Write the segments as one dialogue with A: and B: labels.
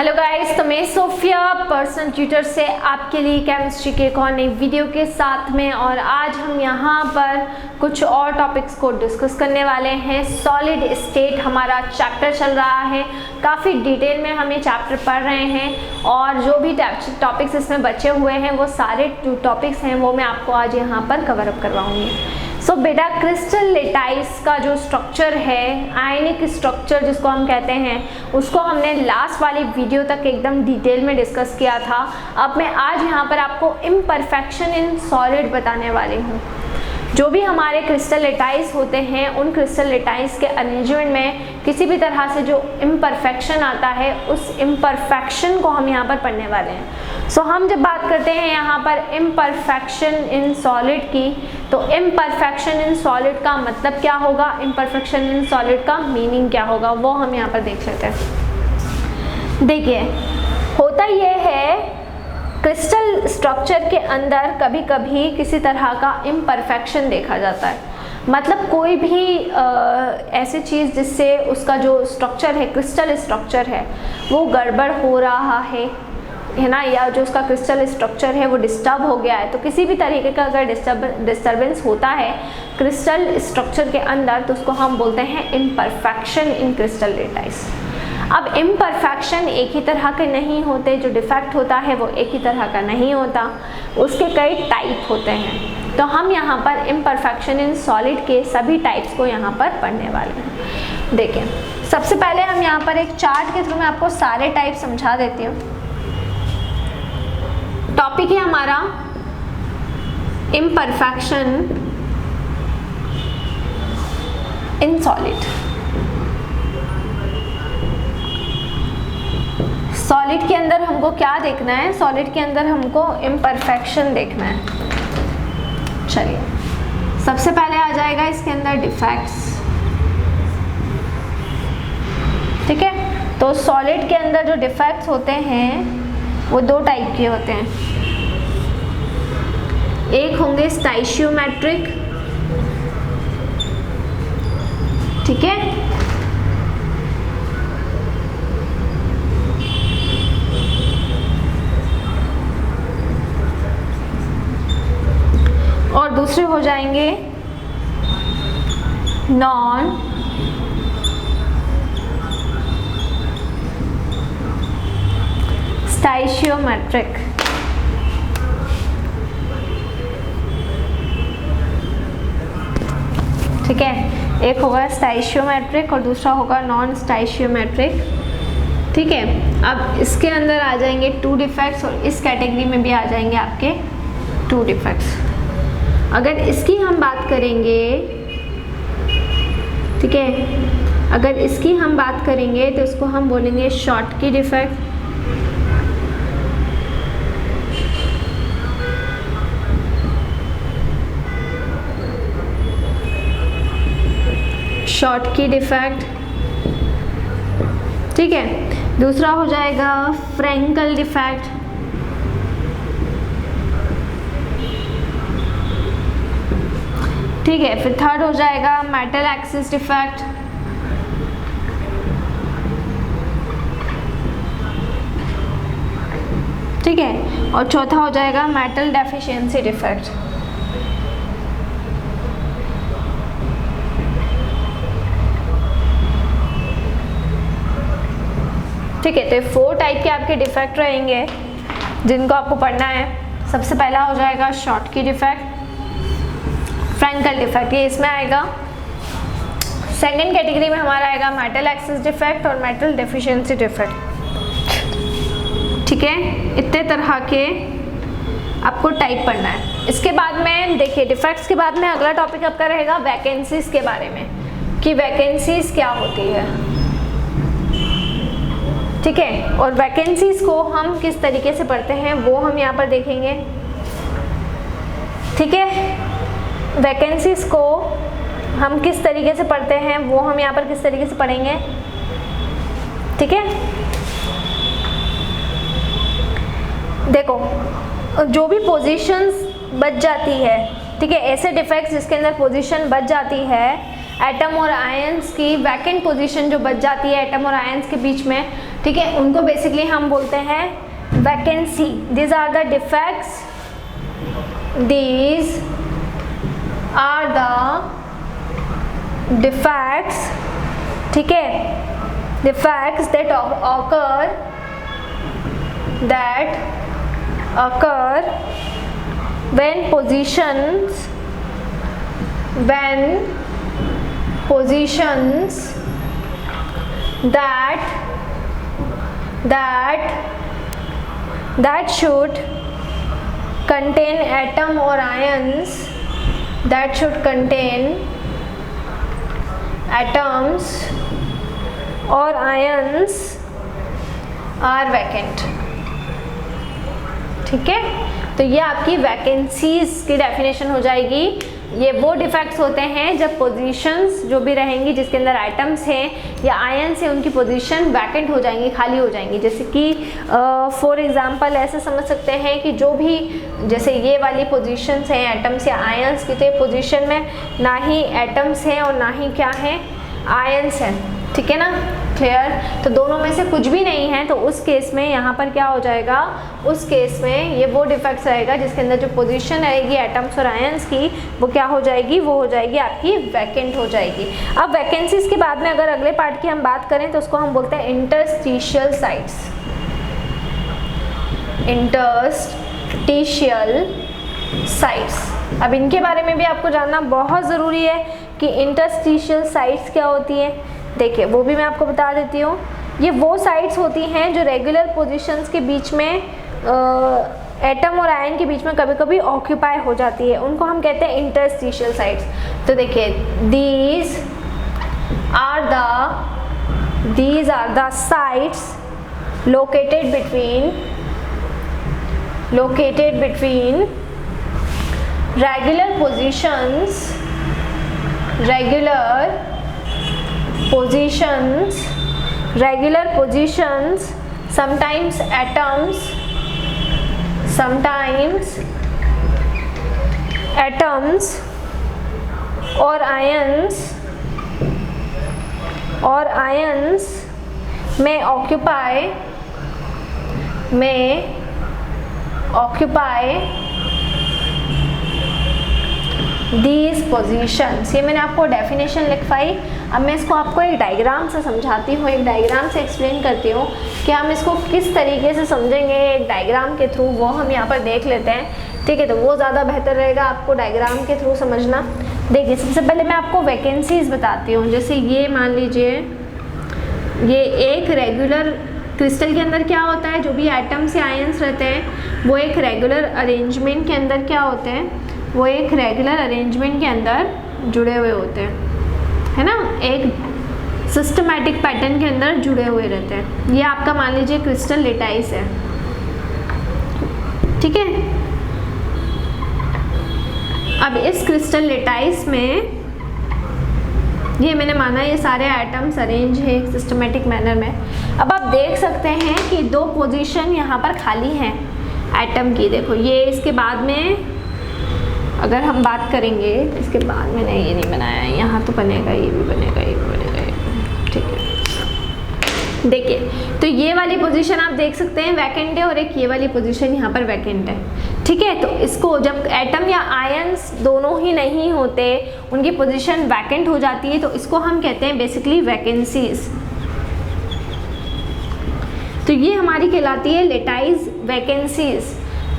A: Hello guys, तो मैं Sophia personal tutor से आपके लिए केमिस्ट्री के एक और नई वीडियो के साथ में। और आज हम यहाँ पर कुछ और टॉपिक्स को डिस्कस करने वाले हैं। सॉलिड स्टेट हमारा चैप्टर चल रहा है, काफ़ी डिटेल में हम ये चैप्टर पढ़ रहे हैं और जो भी टॉपिक्स इसमें बचे हुए हैं वो सारे टॉपिक्स हैं वो मैं आपको आज यहाँ पर कवर अप करवाऊँगी। सो बेटा, क्रिस्टल लेटाइस का जो स्ट्रक्चर है, आयनिक स्ट्रक्चर जिसको हम कहते हैं, उसको हमने लास्ट वाली वीडियो तक एकदम डिटेल में डिस्कस किया था। अब मैं आज यहाँ पर आपको इम्परफेक्शन इन सॉलिड बताने वाली हूँ। जो भी हमारे क्रिस्टल लेटाइस होते हैं, उन क्रिस्टल लेटाइस के अरेंजमेंट में किसी भी तरह से जो इम्परफेक्शन आता है, उस इम्परफेक्शन को हम यहाँ पर पढ़ने वाले हैं। सो हम जब बात करते हैं यहाँ पर इम्परफेक्शन इन सॉलिड की, तो इम्परफेक्शन इन सॉलिड का मतलब क्या होगा, इम्परफेक्शन इन सॉलिड का मीनिंग क्या होगा, वो हम यहाँ पर देख लेते हैं। देखिए, होता ये है क्रिस्टल स्ट्रक्चर के अंदर कभी कभी किसी तरह का इम्परफेक्शन देखा जाता है। मतलब कोई भी ऐसी चीज़ जिससे उसका जो स्ट्रक्चर है, क्रिस्टल स्ट्रक्चर है, वो गड़बड़ हो रहा है ना, या जो उसका क्रिस्टल स्ट्रक्चर है वो डिस्टर्ब हो गया है। तो किसी भी तरीके का अगर डिस्टर्बेंस होता है क्रिस्टल स्ट्रक्चर के अंदर, तो उसको हम बोलते हैं इम्परफेक्शन इन क्रिस्टल लेटाइस। अब इम्परफेक्शन एक ही तरह के नहीं होते, जो डिफेक्ट होता है वो एक ही तरह का नहीं होता, उसके कई टाइप होते हैं। तो हम यहाँ पर इम्परफेक्शन इन सॉलिड के सभी टाइप्स को यहाँ पर पढ़ने वाले हैं। देखिए, सबसे पहले हम यहाँ पर एक चार्ट के थ्रू मैं आपको सारे टाइप समझा देती हूँ। टॉपिक है हमारा इम्परफेक्शन इन सॉलिड। सॉलिड के अंदर हमको क्या देखना है, सॉलिड के अंदर हमको इम्परफेक्शन देखना है। चलिए, सबसे पहले आ जाएगा इसके अंदर डिफेक्ट्स। ठीक है, तो सॉलिड के अंदर जो डिफेक्ट्स होते हैं वो दो टाइप के होते हैं। एक होंगे स्टाइशियोमेट्रिक, ठीक है, और दूसरे हो जाएंगे नॉन स्टाइशियोमेट्रिक। ठीक है, एक होगा स्टाइशियोमेट्रिक और दूसरा होगा नॉन स्टाइशियोमेट्रिक। ठीक है, अब इसके अंदर आ जाएंगे 2 डिफेक्ट्स और इस कैटेगरी में भी आ जाएंगे आपके 2 डिफेक्ट्स। अगर इसकी हम बात करेंगे, ठीक है, अगर इसकी हम बात करेंगे तो इसको हम बोलेंगे शॉर्टकी डिफेक्ट। शॉर्टकी डिफेक्ट, ठीक है। दूसरा हो जाएगा फ्रैंकल डिफेक्ट। ठीक है, फिर थर्ड हो जाएगा मेटल एक्सिस डिफेक्ट। ठीक है, और चौथा हो जाएगा मेटल डेफिशिएंसी डिफेक्ट। ठीक है, तो 4 टाइप के आपके डिफेक्ट रहेंगे जिनको आपको पढ़ना है। सबसे पहला हो जाएगा शॉर्टकी डिफेक्ट, फ्रैंकल डिफेक्ट, ये इसमें आएगा। सेकंड कैटेगरी में हमारा आएगा मेटल एक्सिस डिफेक्ट और मेटल डेफिशिएंसी डिफेक्ट। ठीक है, इतने तरह के आपको टाइप पढ़ना है। इसके बाद में देखिए, डिफेक्ट्स के बाद में अगला टॉपिक आपका रहेगा वैकेंसीज के बारे में, कि वैकेंसीज क्या होती है। ठीक है, और वैकेंसीज को हम किस तरीके से पढ़ते हैं वो हम यहाँ पर देखेंगे। ठीक है, वैकेंसीज को हम किस तरीके से पढ़ते हैं वो हम यहाँ पर किस तरीके से पढ़ेंगे। ठीक है, देखो, जो भी पोजीशंस बच जाती है, ठीक है, ऐसे डिफेक्ट्स जिसके अंदर पोजीशन बच जाती है, एटम और आयंस की वैकेंट पोजीशन जो बच जाती है एटम और आयंस के बीच में, ठीक है, उनको बेसिकली हम बोलते हैं vacancy. These are the defects, these are the defects, ठीक है, defects that occur when positions that should contain atom or ions, that should contain atoms or ions are vacant, ठीक है। तो ये आपकी वैकेंसीज की डेफिनेशन हो जाएगी। ये वो डिफेक्ट्स होते हैं जब पोजीशंस जो भी रहेंगी जिसके अंदर एटम्स हैं या आयन्स हैं उनकी पोजीशन वैकेंट हो जाएंगी, खाली हो जाएंगी। जैसे कि फॉर एग्जांपल ऐसे समझ सकते हैं कि जो भी जैसे ये वाली पोजीशंस हैं एटम्स या आयन्स की, तो ये पोजीशन में ना ही एटम्स हैं और ना ही क्या है आयन्स हैं, ठीक है ना, क्लियर। तो दोनों में से कुछ भी नहीं है, तो उस केस में यहाँ पर क्या हो जाएगा, उस केस में ये वो डिफेक्ट्स रहेगा जिसके अंदर जो पोजीशन रहेगी एटम्स और आयंस की वो क्या हो जाएगी, वो हो जाएगी आपकी वैकेंट हो जाएगी। अब वैकेंसीज के बाद में अगर अगले पार्ट की हम बात करें तो उसको हम बोलते हैं इंटरस्टिशियल साइट्स। इंटरस्टिशियल साइट्स, अब इनके बारे में भी आपको जानना बहुत ज़रूरी है कि इंटरस्टिशियल साइट्स क्या होती है। देखिए वो भी मैं आपको बता देती हूँ। ये वो साइट्स होती हैं जो रेगुलर पोजीशंस के बीच में एटम और आयन के बीच में कभी कभी ऑक्यूपाई हो जाती है, उनको हम कहते हैं इंटरस्टिशियल साइट्स। तो देखिए these are the sites located between regular positions, sometimes atoms or ions may occupy these positions। ये मैंने आपको डेफिनेशन लिखवाई। अब मैं इसको आपको एक डायग्राम से समझाती हूँ, एक डायग्राम से एक्सप्लेन करती हूँ कि हम इसको किस तरीके से समझेंगे एक डायग्राम के थ्रू, वो हम यहाँ पर देख लेते हैं, ठीक है। तो वो ज़्यादा बेहतर रहेगा आपको डायग्राम के थ्रू समझना। देखिए सबसे पहले मैं आपको वैकेंसीज बताती हूँ। जैसे ये मान लीजिए ये एक रेगुलर क्रिस्टल के अंदर क्या होता है, जो भी एटम्स या आयंस रहते हैं वो एक रेगुलर अरेंजमेंट के अंदर क्या होते हैं, वो एक रेगुलर अरेंजमेंट के अंदर जुड़े हुए होते हैं, है ना, एक सिस्टमैटिक पैटर्न के अंदर जुड़े हुए रहते हैं। ये आपका मान लीजिए क्रिस्टल लेटाइस है, ठीक है। अब इस क्रिस्टल लेटाइस में ये मैंने माना ये सारे एटम्स अरेंज है एक सिस्टमेटिक मैनर में। अब आप देख सकते हैं कि दो पोजीशन यहाँ पर खाली हैं एटम की। देखो ये इसके बाद में अगर हम बात करेंगे, इसके बाद मैंने ये नहीं बनाया है, यहाँ तो बनेगा, ये भी बनेगा, ये भी बनेगा, ठीक है। देखिए तो ये वाली पोजीशन आप देख सकते हैं वैकेंट है और एक ये वाली पोजीशन यहाँ पर वैकेंट है, ठीक है। तो इसको जब एटम या आयंस दोनों ही नहीं होते, उनकी पोजीशन वैकेंट हो जाती है, तो इसको हम कहते हैं बेसिकली वैकेंसीज। तो ये हमारी कहलाती है लेटाइज वैकेंसीज,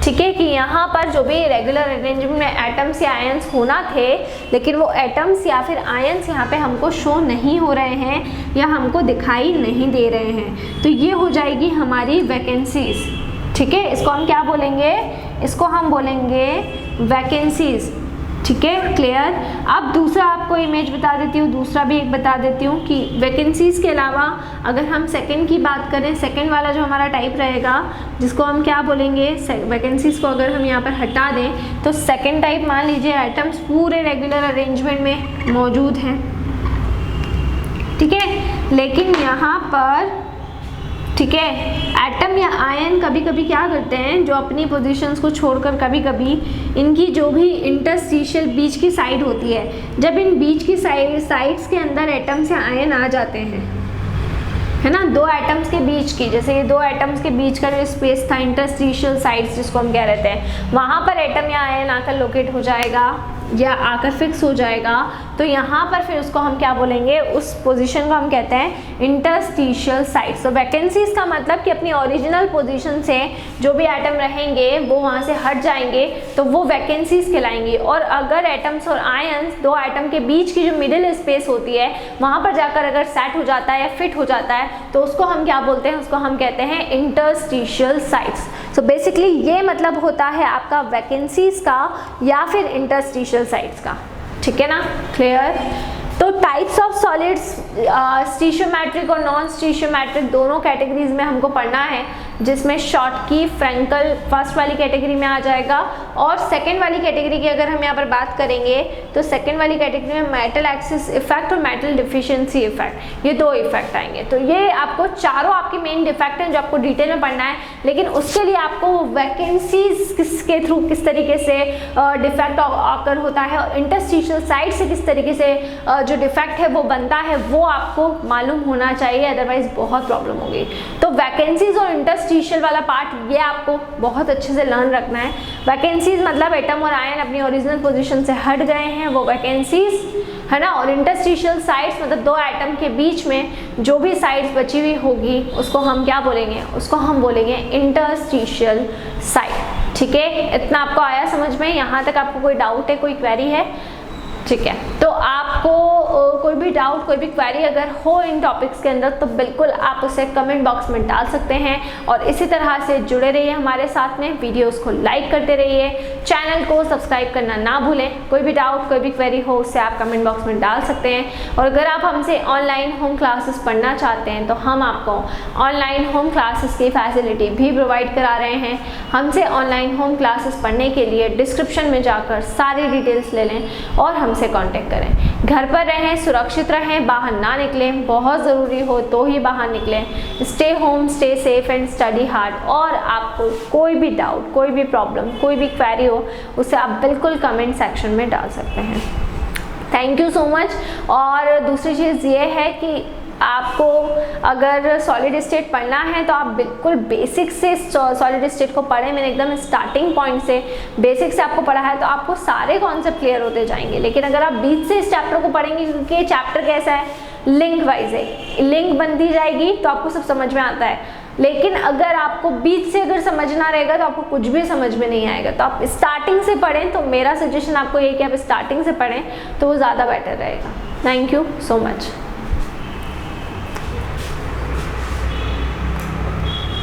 A: ठीक है। कि यहाँ पर जो भी रेगुलर अरेंजमेंट में एटम्स या आयंस होना थे, लेकिन वो एटम्स या फिर आयंस यहाँ पे हमको शो नहीं हो रहे हैं या हमको दिखाई नहीं दे रहे हैं, तो ये हो जाएगी हमारी वैकेंसीज, ठीक है। इसको हम क्या बोलेंगे, इसको हम बोलेंगे वैकेंसीज, ठीक है, क्लियर। अब दूसरा आपको इमेज बता देती हूँ, दूसरा भी एक बता देती हूँ कि वैकेंसीज के अलावा अगर हम सेकंड की बात करें, सेकंड वाला जो हमारा टाइप रहेगा जिसको हम क्या बोलेंगे, वैकेंसीज को अगर हम यहाँ पर हटा दें तो सेकंड टाइप मान लीजिए एटम्स पूरे रेगुलर अरेंजमेंट में मौजूद हैं, ठीक है। लेकिन यहाँ पर ठीक है। एटम या आयन कभी कभी क्या करते हैं, जो अपनी पोजीशंस को छोड़कर कभी कभी इनकी जो भी इंटरस्टिशियल बीच की साइड होती है, जब इन बीच की साइड्स के अंदर एटम्स या आयन आ जाते हैं, है ना, दो एटम्स के बीच की, जैसे ये दो एटम्स के बीच का जो स्पेस था, इंटरस्टिशियल साइड्स जिसको हम कह रहे थे, वहाँ पर एटम या आयन आकर लोकेट हो जाएगा या आकर फिक्स हो जाएगा, तो यहाँ पर फिर उसको हम क्या बोलेंगे, उस पोजीशन को हम कहते हैं इंटरस्टिशियल साइड्स। तो वैकेंसीज का मतलब कि अपनी ओरिजिनल पोजीशन से जो भी एटम रहेंगे वो वहाँ से हट जाएंगे, तो वो वैकेंसीज कहलाएंगी। और अगर एटम्स और आयंस, दो एटम के बीच की जो मिडिल स्पेस होती है, वहाँ पर जाकर अगर सेट हो जाता है या फिट हो जाता है, तो उसको हम क्या बोलते हैं, उसको हम कहते हैं इंटरस्टिशियल साइड्स। सो बेसिकली ये मतलब होता है आपका वैकेंसीज का या फिर इंटरस्टिशियल साइड्स का, ठीक है ना, क्लियर। तो टाइप्स ऑफ सॉलिड्स, स्टीशियोमेट्रिक और नॉन स्टीशियोमेट्रिक दोनों कैटेगरीज में हमको पढ़ना है, जिसमें शॉटकी, फ्रैंकल फर्स्ट वाली कैटेगरी में आ जाएगा, और सेकंड वाली कैटेगरी की अगर हम यहाँ पर बात करेंगे तो सेकंड वाली कैटेगरी में मेटल एक्सिस इफेक्ट और मेटल डिफिशिएंसी इफेक्ट, ये दो इफेक्ट आएंगे। तो ये आपको चारों आपके मेन डिफेक्ट हैं जो आपको डिटेल में पढ़ना है, लेकिन उसके लिए आपको वैकेंसीज के थ्रू किस तरीके से डिफेक्ट ऑकर होता है और इंटरस्टिशियल साइड से किस तरीके से जो डिफेक्ट है वो बनता है, वो आपको मालूम होना चाहिए, अदरवाइज बहुत प्रॉब्लम होगी। तो वैकेंसीज और इंटरस्टिशियल वाला पार्ट ये आपको बहुत अच्छे से लर्न रखना है। वैकेंसीज मतलब एटम और आयन अपनी ओरिजिनल पोजीशन से हट गए हैं, वो वैकेंसीज है ना, और इंटरस्टिशियल साइड्स मतलब दो एटम के बीच में जो भी साइड्स बची हुई होगी उसको हम क्या बोलेंगे, उसको हम बोलेंगे इंटरस्टिशियल साइड। ठीक है, इतना आपको आया समझ में? यहाँ तक आपको कोई डाउट है, कोई क्वेरी है? ठीक है, तो आपको कोई भी डाउट, कोई भी क्वेरी अगर हो इन टॉपिक्स के अंदर तो बिल्कुल आप उसे कमेंट बॉक्स में डाल सकते हैं, और इसी तरह से जुड़े रहिए हमारे साथ में, वीडियोस को लाइक करते रहिए, चैनल को सब्सक्राइब करना ना भूलें। कोई भी डाउट, कोई भी क्वेरी हो उससे आप कमेंट बॉक्स में डाल सकते हैं। और अगर आप हमसे ऑनलाइन होम क्लासेस पढ़ना चाहते हैं तो हम आपको ऑनलाइन होम क्लासेस की फैसिलिटी भी प्रोवाइड करा रहे हैं। हमसे ऑनलाइन होम क्लासेस पढ़ने के लिए डिस्क्रिप्शन में जाकर सारी डिटेल्स ले लें और हमसे कांटेक्ट करें। घर पर रहें, सुरक्षित रहें, बाहर ना निकलें, बहुत ज़रूरी हो तो ही बाहर निकलें। Stay home, stay safe and study hard. और आपको कोई भी डाउट, कोई भी प्रॉब्लम, कोई भी क्वेरी हो उसे आप बिल्कुल कमेंट सेक्शन में डाल सकते हैं। Thank you so much. और दूसरी चीज़ ये है कि आपको अगर सॉलिड स्टेट पढ़ना है तो आप बिल्कुल बेसिक से सॉलिड स्टेट को पढ़ें। मैंने एकदम स्टार्टिंग पॉइंट से बेसिक से आपको पढ़ा है तो आपको सारे कॉन्सेप्ट क्लियर होते जाएंगे। लेकिन अगर आप बीच से इस चैप्टर को पढ़ेंगे, क्योंकि ये चैप्टर कैसा है, लिंक वाइज है, लिंक बनती जाएगी तो आपको सब समझ में आता है। लेकिन अगर आपको बीच से अगर समझना रहेगा तो आपको कुछ भी समझ में नहीं आएगा। तो आप स्टार्टिंग से पढ़ें, तो मेरा सजेशन आपको ये कि आप स्टार्टिंग से पढ़ें तो वो ज़्यादा बेटर रहेगा। Thank you so much.